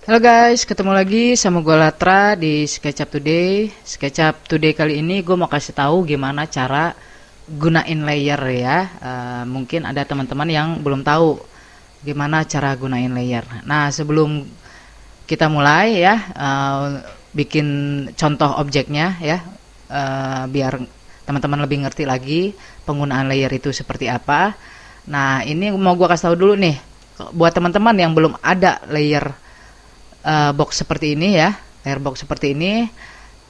Halo guys, ketemu lagi sama gue Latra di SketchUp Today. SketchUp Today kali ini gue mau kasih tahu gimana cara gunain layer ya. Mungkin ada teman-teman yang belum tahu gimana cara gunain layer. Nah, sebelum kita mulai ya, bikin contoh objeknya ya, biar teman-teman lebih ngerti lagi penggunaan layer itu seperti apa. Nah, ini mau gue kasih tahu dulu nih, buat teman-teman yang belum ada layer box seperti ini ya, layer box seperti ini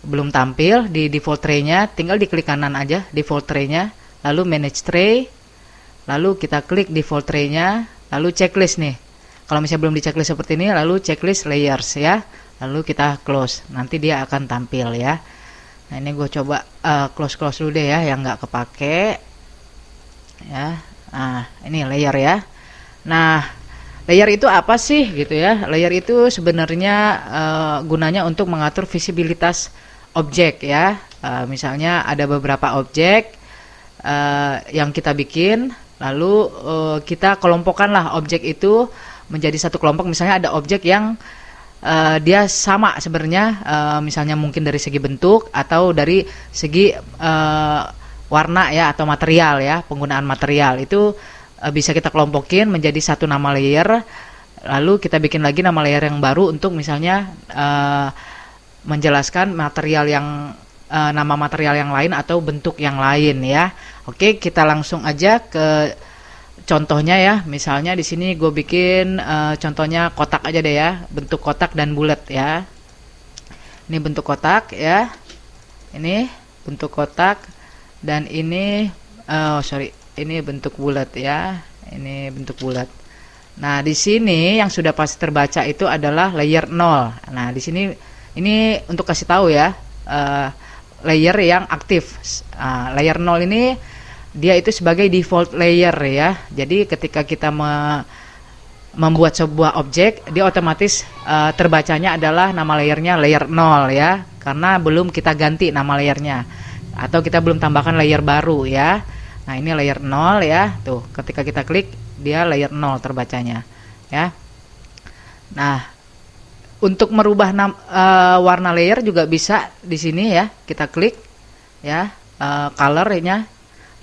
belum tampil di default tray-nya, tinggal diklik kanan aja default tray-nya, lalu manage tray, lalu kita klik default tray-nya, lalu checklist nih. Kalau misalnya belum di checklist seperti ini, lalu checklist layers ya, lalu kita close, nanti dia akan tampil ya. Nah, ini gue coba close dulu deh ya, yang nggak kepake ya. Nah, ini layer ya. Nah, layer itu apa sih gitu ya? Layer itu sebenarnya gunanya untuk mengatur visibilitas objek ya. Misalnya ada beberapa objek yang kita bikin, lalu kita kelompokkanlah objek itu menjadi satu kelompok. Misalnya ada objek yang dia sama sebenarnya, misalnya mungkin dari segi bentuk atau dari segi warna ya, atau material ya, penggunaan material itu bisa kita kelompokin menjadi satu nama layer, lalu kita bikin lagi nama layer yang baru untuk misalnya menjelaskan material yang nama material yang lain atau bentuk yang lain ya. Oke, kita langsung aja ke contohnya ya. Misalnya di sini gue bikin contohnya kotak aja deh ya, bentuk kotak dan bulat ya. Ini bentuk kotak ya, ini bentuk kotak, dan ini ini bentuk bulat ya, ini bentuk bulat. Nah, di sini yang sudah pasti terbaca itu adalah layer 0. Nah, di sini ini untuk kasih tahu ya, layer yang aktif. Layer 0 ini dia itu sebagai default layer ya. Jadi ketika kita membuat sebuah objek, dia otomatis terbacanya adalah nama layernya layer 0 ya, karena belum kita ganti nama layernya atau kita belum tambahkan layer baru ya. Nah, ini layer 0 ya. Tuh, ketika kita klik dia layer 0 terbacanya ya. Nah, untuk merubah warna layer juga bisa di sini ya. Kita klik ya, color-nya,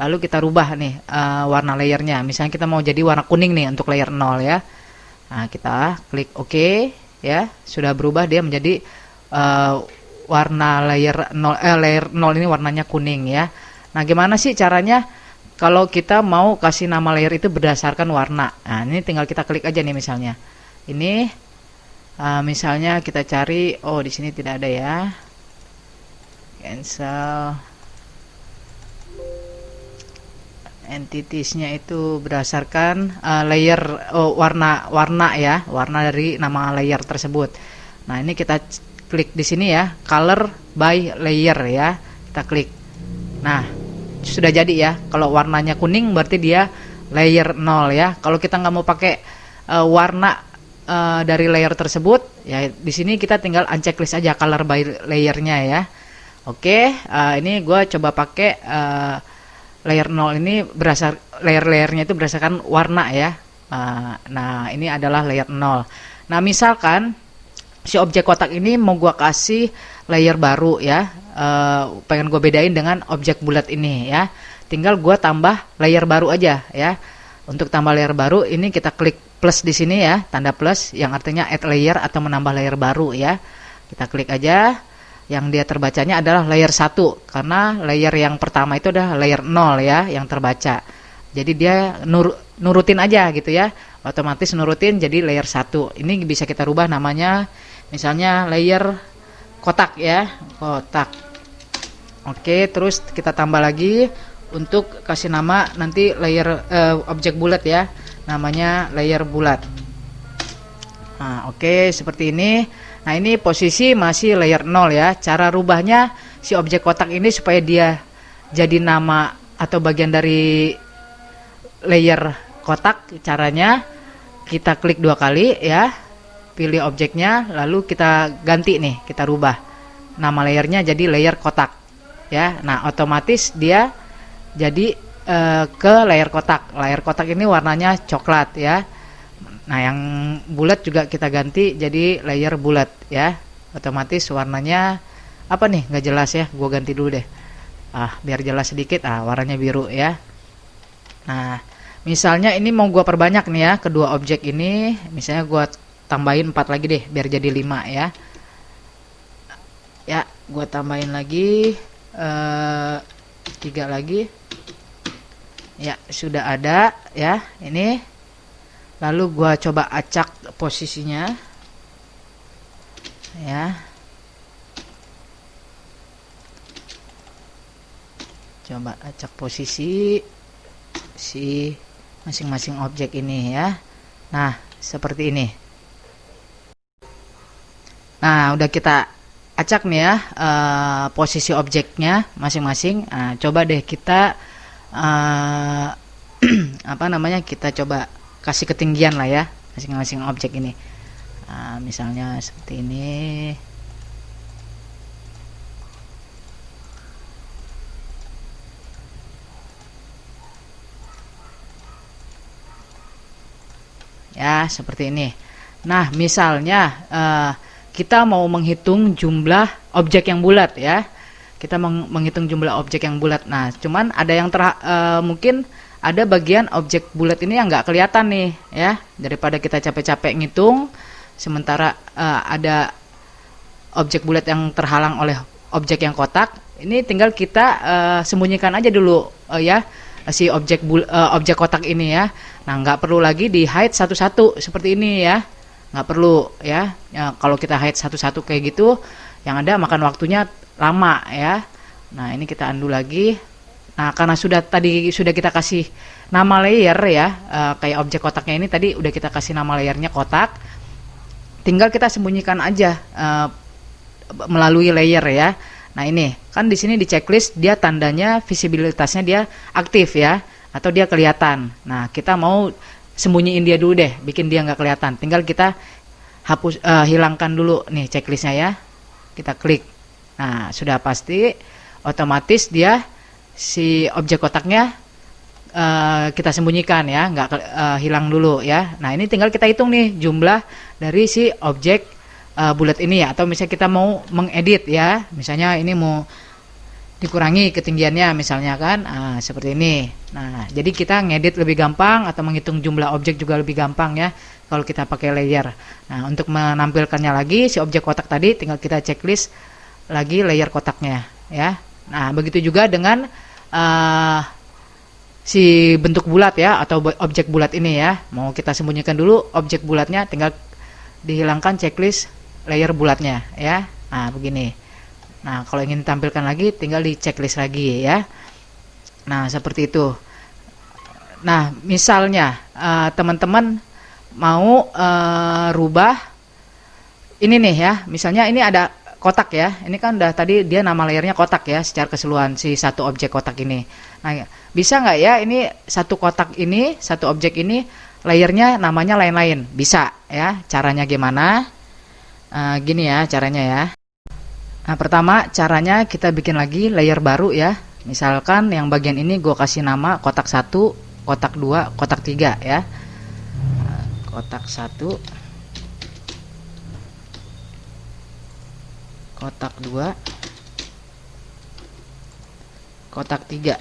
lalu kita rubah nih warna layernya. Misalnya kita mau jadi warna kuning nih untuk layer 0 ya. Nah, kita klik OK ya. Sudah berubah dia menjadi warna layer 0, layer 0 ini warnanya kuning ya. Nah, gimana sih caranya kalau kita mau kasih nama layer itu berdasarkan warna? Nah, ini tinggal kita klik aja nih misalnya. Ini misalnya kita cari, oh di sini tidak ada ya. Cancel. Entitiesnya itu berdasarkan layer warna ya, warna dari nama layer tersebut. Nah, ini kita klik di sini ya, color by layer ya. Kita klik. Nah, sudah jadi ya. Kalau warnanya kuning berarti dia layer 0 ya. Kalau kita nggak mau pakai warna dari layer tersebut ya, di sini kita tinggal unchecklist aja color by layernya ya. Oke, ini gue coba pakai layer 0 ini layernya itu berdasarkan warna ya. Nah, ini adalah layer 0. Nah, misalkan si objek kotak ini mau gue kasih layer baru ya, pengen gue bedain dengan objek bulat ini ya, tinggal gue tambah layer baru aja ya. Untuk tambah layer baru ini kita klik plus di sini ya, tanda plus yang artinya add layer atau menambah layer baru ya. Kita klik aja, yang dia terbacanya adalah layer 1 karena layer yang pertama itu adalah layer 0 ya yang terbaca. Jadi dia nurutin aja gitu ya, otomatis nurutin jadi layer 1. Ini bisa kita rubah namanya, misalnya layer kotak ya, kotak. Oke, terus kita tambah lagi untuk kasih nama nanti layer objek bulat ya, namanya layer bulat. Nah, oke, seperti ini. Nah, ini posisi masih layer 0 ya. Cara rubahnya si objek kotak ini supaya dia jadi nama atau bagian dari layer kotak, caranya kita klik 2 kali ya, pilih objeknya, lalu kita ganti nih, kita rubah nama layernya jadi layer kotak ya. Nah, otomatis dia jadi ke layer kotak. Layer kotak ini warnanya coklat ya. Nah, yang bulat juga kita ganti jadi layer bulat ya. Otomatis warnanya apa nih? Nggak jelas ya. Gua ganti dulu deh. Biar jelas sedikit. Warnanya biru ya. Nah, misalnya ini mau gua perbanyak nih ya, kedua objek ini. Misalnya gua tambahin 4 lagi deh, biar jadi 5 ya. Ya, gua tambahin lagi 3 lagi. Ya, sudah ada ya. Ini. Lalu gua coba acak posisinya. Ya. Coba acak posisi si masing-masing objek ini ya. Nah, seperti ini. Nah, udah kita acak nih ya posisi objeknya masing-masing. Nah, coba deh kita apa namanya? Kita coba kasih ketinggian lah ya masing-masing objek ini. Misalnya seperti ini. Ya, seperti ini. Nah, misalnya kita mau menghitung jumlah objek yang bulat ya. Kita menghitung jumlah objek yang bulat. Nah, cuman ada yang mungkin ada bagian objek bulat ini yang nggak kelihatan nih ya. Daripada kita capek-capek ngitung, sementara ada objek bulat yang terhalang oleh objek yang kotak. Ini tinggal kita sembunyikan aja dulu ya si objek kotak ini ya. Nah, nggak perlu lagi di hide satu-satu seperti ini ya. Nggak perlu ya. Kalau kita hide satu-satu kayak gitu, yang ada makan waktunya lama ya. Nah, ini kita undo lagi. Nah, karena tadi sudah kita kasih nama layer ya, kayak objek kotaknya ini tadi udah kita kasih nama layernya kotak. Tinggal kita sembunyikan aja melalui layer ya. Nah, ini kan di sini di checklist dia tandanya visibilitasnya dia aktif ya, atau dia kelihatan. Nah, kita mau sembunyiin dia dulu deh, bikin dia nggak kelihatan. Tinggal kita hapus, hilangkan dulu nih checklistnya ya. Kita klik. Nah, sudah pasti otomatis dia si objek kotaknya kita sembunyikan ya, nggak hilang dulu ya. Nah, ini tinggal kita hitung nih jumlah dari si objek bulat ini ya, atau misalnya kita mau mengedit ya, misalnya ini mau dikurangi ketinggiannya misalnya kan, seperti ini. Nah, jadi kita ngedit lebih gampang atau menghitung jumlah objek juga lebih gampang ya kalau kita pakai layer. Nah, untuk menampilkannya lagi si objek kotak tadi tinggal kita checklist lagi layer kotaknya ya. Nah, begitu juga dengan si bentuk bulat ya, atau objek bulat ini ya. Mau kita sembunyikan dulu objek bulatnya, tinggal dihilangkan checklist layer bulatnya ya. Nah, begini. Nah, kalau ingin ditampilkan lagi tinggal di checklist lagi ya. Nah, seperti itu. Nah, misalnya teman-teman mau rubah ini nih ya. Misalnya ini ada kotak ya. Ini kan udah tadi dia nama layernya kotak ya secara keseluruhan si satu objek kotak ini. Nah, bisa nggak ya ini satu kotak ini, satu objek ini layernya namanya lain-lain? Bisa ya. Caranya gimana? Gini ya caranya ya. Nah, pertama caranya kita bikin lagi layer baru ya. Misalkan yang bagian ini gue kasih nama kotak 1, kotak 2, kotak 3 ya. Kotak 1, kotak 2, kotak 3.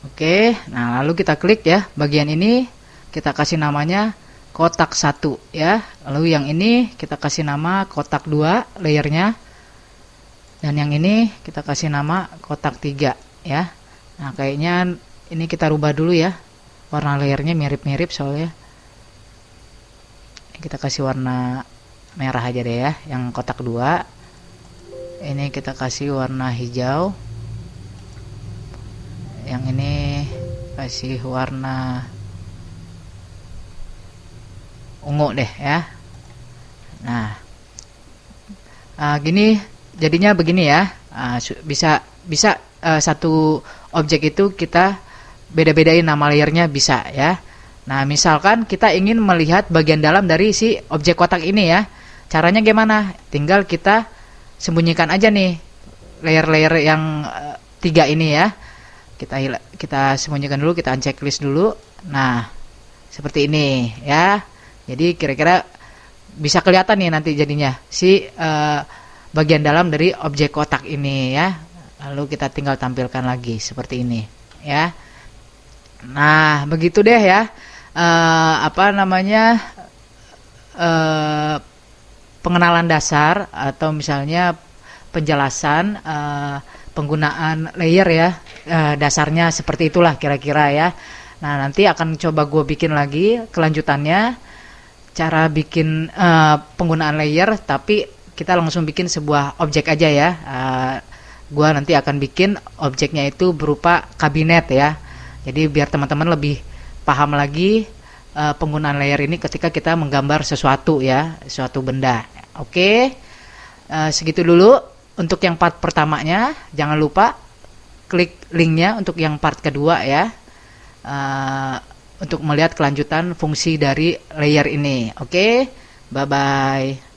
Oke, nah lalu kita klik ya bagian ini, kita kasih namanya kotak 1 ya. Lalu yang ini kita kasih nama kotak 2 layernya. Dan yang ini kita kasih nama kotak 3 ya. Nah, kayaknya ini kita rubah dulu ya. Warna layernya mirip-mirip soalnya. Kita kasih warna merah aja deh ya, yang kotak 2. Ini kita kasih warna hijau. Yang ini kasih warna ungu deh ya. Nah, gini jadinya begini ya. Bisa satu objek itu kita beda-bedain nama layernya bisa ya. Nah, misalkan kita ingin melihat bagian dalam dari si objek kotak ini ya. Caranya gimana? Tinggal kita sembunyikan aja nih layer-layer yang 3 ini ya. kita sembunyikan dulu, kita unchecklist dulu. Nah, seperti ini ya. Jadi kira-kira bisa kelihatan nih nanti jadinya si bagian dalam dari objek kotak ini ya. Lalu kita tinggal tampilkan lagi seperti ini ya. Nah, begitu deh ya. Apa namanya, pengenalan dasar atau misalnya penjelasan penggunaan layer ya. Dasarnya seperti itulah kira-kira ya. Nah, nanti akan coba gue bikin lagi kelanjutannya, cara bikin penggunaan layer, tapi kita langsung bikin sebuah objek aja ya. Gue nanti akan bikin objeknya itu berupa kabinet ya. Jadi biar teman-teman lebih paham lagi penggunaan layer ini ketika kita menggambar sesuatu ya, suatu benda. Oke, segitu dulu untuk yang part pertamanya. Jangan lupa klik linknya untuk yang part kedua ya, untuk melihat kelanjutan fungsi dari layer ini. Oke, bye bye.